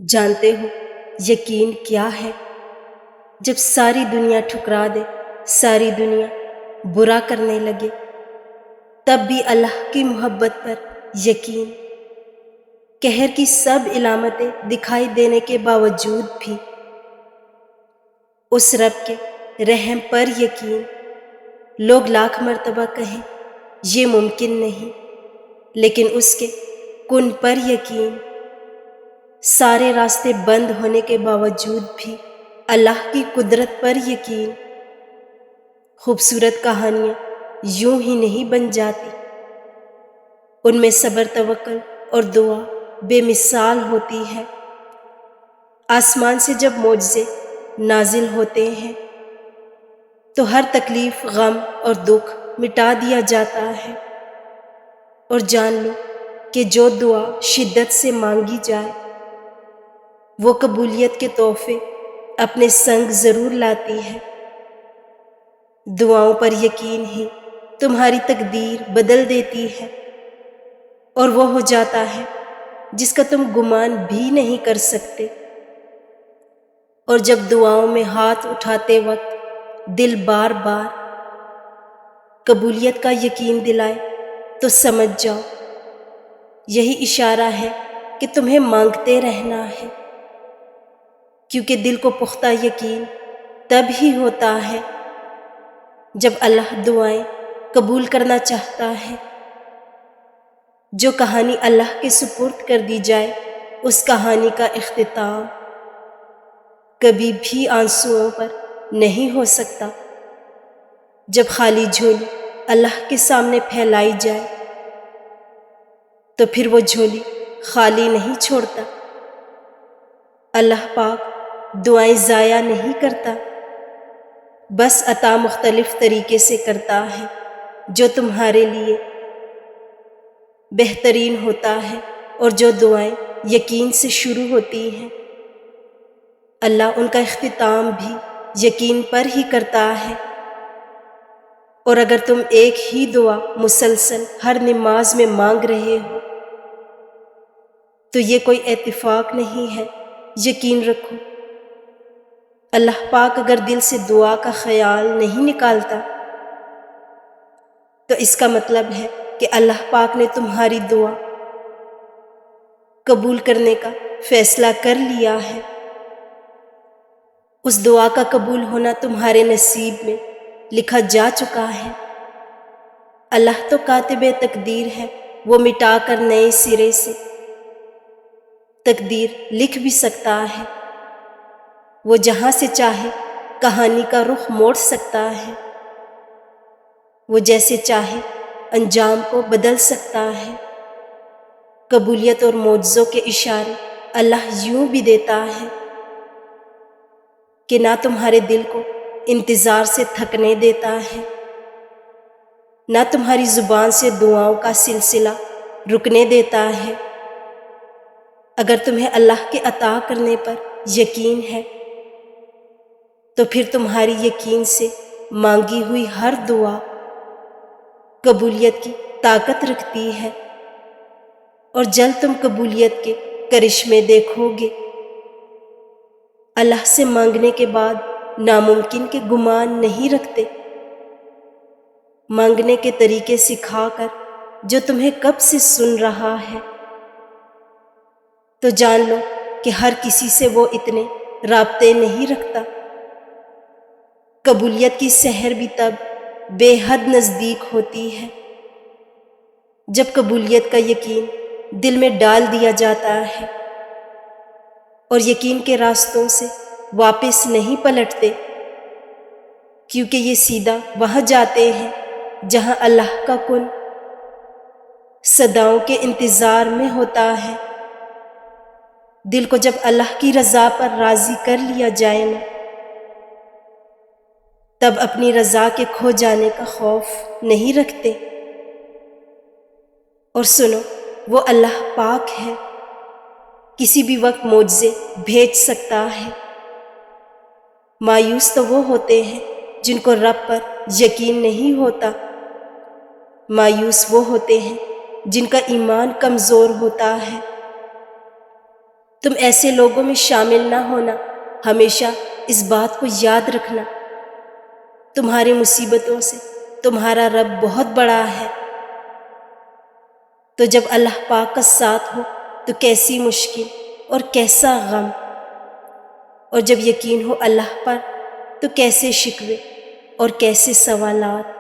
جانتے ہو یقین کیا ہے؟ جب ساری دنیا ٹھکرا دے، ساری دنیا برا کرنے لگے، تب بھی اللہ کی محبت پر یقین۔ قہر کی سب علامتیں دکھائی دینے کے باوجود بھی اس رب کے رحم پر یقین۔ لوگ لاکھ مرتبہ کہیں یہ ممکن نہیں، لیکن اس کے کن پر یقین۔ سارے راستے بند ہونے کے باوجود بھی اللہ کی قدرت پر یقین۔ خوبصورت کہانیاں یوں ہی نہیں بن جاتی، ان میں صبر، توکل اور دعا بے مثال ہوتی ہے۔ آسمان سے جب معجزے نازل ہوتے ہیں تو ہر تکلیف، غم اور دکھ مٹا دیا جاتا ہے۔ اور جان لو کہ جو دعا شدت سے مانگی جائے وہ قبولیت کے تحفے اپنے سنگ ضرور لاتی ہے۔ دعاؤں پر یقین ہی تمہاری تقدیر بدل دیتی ہے، اور وہ ہو جاتا ہے جس کا تم گمان بھی نہیں کر سکتے۔ اور جب دعاؤں میں ہاتھ اٹھاتے وقت دل بار بار قبولیت کا یقین دلائے تو سمجھ جاؤ یہی اشارہ ہے کہ تمہیں مانگتے رہنا ہے، کیونکہ دل کو پختہ یقین تب ہی ہوتا ہے جب اللہ دعائیں قبول کرنا چاہتا ہے۔ جو کہانی اللہ کے سپرد کر دی جائے، اس کہانی کا اختتام کبھی بھی آنسوؤں پر نہیں ہو سکتا۔ جب خالی جھولی اللہ کے سامنے پھیلائی جائے تو پھر وہ جھولی خالی نہیں چھوڑتا۔ اللہ پاک دعائیں ضائع نہیں کرتا، بس عطا مختلف طریقے سے کرتا ہے جو تمہارے لیے بہترین ہوتا ہے۔ اور جو دعائیں یقین سے شروع ہوتی ہیں اللہ ان کا اختتام بھی یقین پر ہی کرتا ہے۔ اور اگر تم ایک ہی دعا مسلسل ہر نماز میں مانگ رہے ہو تو یہ کوئی اتفاق نہیں ہے، یقین رکھو اللہ پاک اگر دل سے دعا کا خیال نہیں نکالتا تو اس کا مطلب ہے کہ اللہ پاک نے تمہاری دعا قبول کرنے کا فیصلہ کر لیا ہے۔ اس دعا کا قبول ہونا تمہارے نصیب میں لکھا جا چکا ہے۔ اللہ تو کاتب تقدیر ہے، وہ مٹا کر نئے سرے سے تقدیر لکھ بھی سکتا ہے۔ وہ جہاں سے چاہے کہانی کا رخ موڑ سکتا ہے، وہ جیسے چاہے انجام کو بدل سکتا ہے۔ قبولیت اور معجزوں کے اشارے اللہ یوں بھی دیتا ہے کہ نہ تمہارے دل کو انتظار سے تھکنے دیتا ہے، نہ تمہاری زبان سے دعاؤں کا سلسلہ رکنے دیتا ہے۔ اگر تمہیں اللہ کے عطا کرنے پر یقین ہے تو پھر تمہاری یقین سے مانگی ہوئی ہر دعا قبولیت کی طاقت رکھتی ہے، اور جلد تم قبولیت کے کرشمے دیکھو گے۔ اللہ سے مانگنے کے بعد ناممکن کے گمان نہیں رکھتے، مانگنے کے طریقے سکھا کر جو تمہیں کب سے سن رہا ہے۔ تو جان لو کہ ہر کسی سے وہ اتنے رابطے نہیں رکھتا۔ قبولیت کی سحر بھی تب بے حد نزدیک ہوتی ہے جب قبولیت کا یقین دل میں ڈال دیا جاتا ہے اور یقین کے راستوں سے واپس نہیں پلٹتے، کیونکہ یہ سیدھا وہاں جاتے ہیں جہاں اللہ کا کن صداؤں کے انتظار میں ہوتا ہے۔ دل کو جب اللہ کی رضا پر راضی کر لیا جائے نا، تب اپنی رضا کے کھو جانے کا خوف نہیں رکھتے۔ اور سنو، وہ اللہ پاک ہے، کسی بھی وقت معجزے بھیج سکتا ہے۔ مایوس تو وہ ہوتے ہیں جن کو رب پر یقین نہیں ہوتا، مایوس وہ ہوتے ہیں جن کا ایمان کمزور ہوتا ہے۔ تم ایسے لوگوں میں شامل نہ ہونا، ہمیشہ اس بات کو یاد رکھنا، تمہاری مصیبتوں سے تمہارا رب بہت بڑا ہے۔ تو جب اللہ پاک کا ساتھ ہو تو کیسی مشکل اور کیسا غم، اور جب یقین ہو اللہ پر تو کیسے شکوے اور کیسے سوالات۔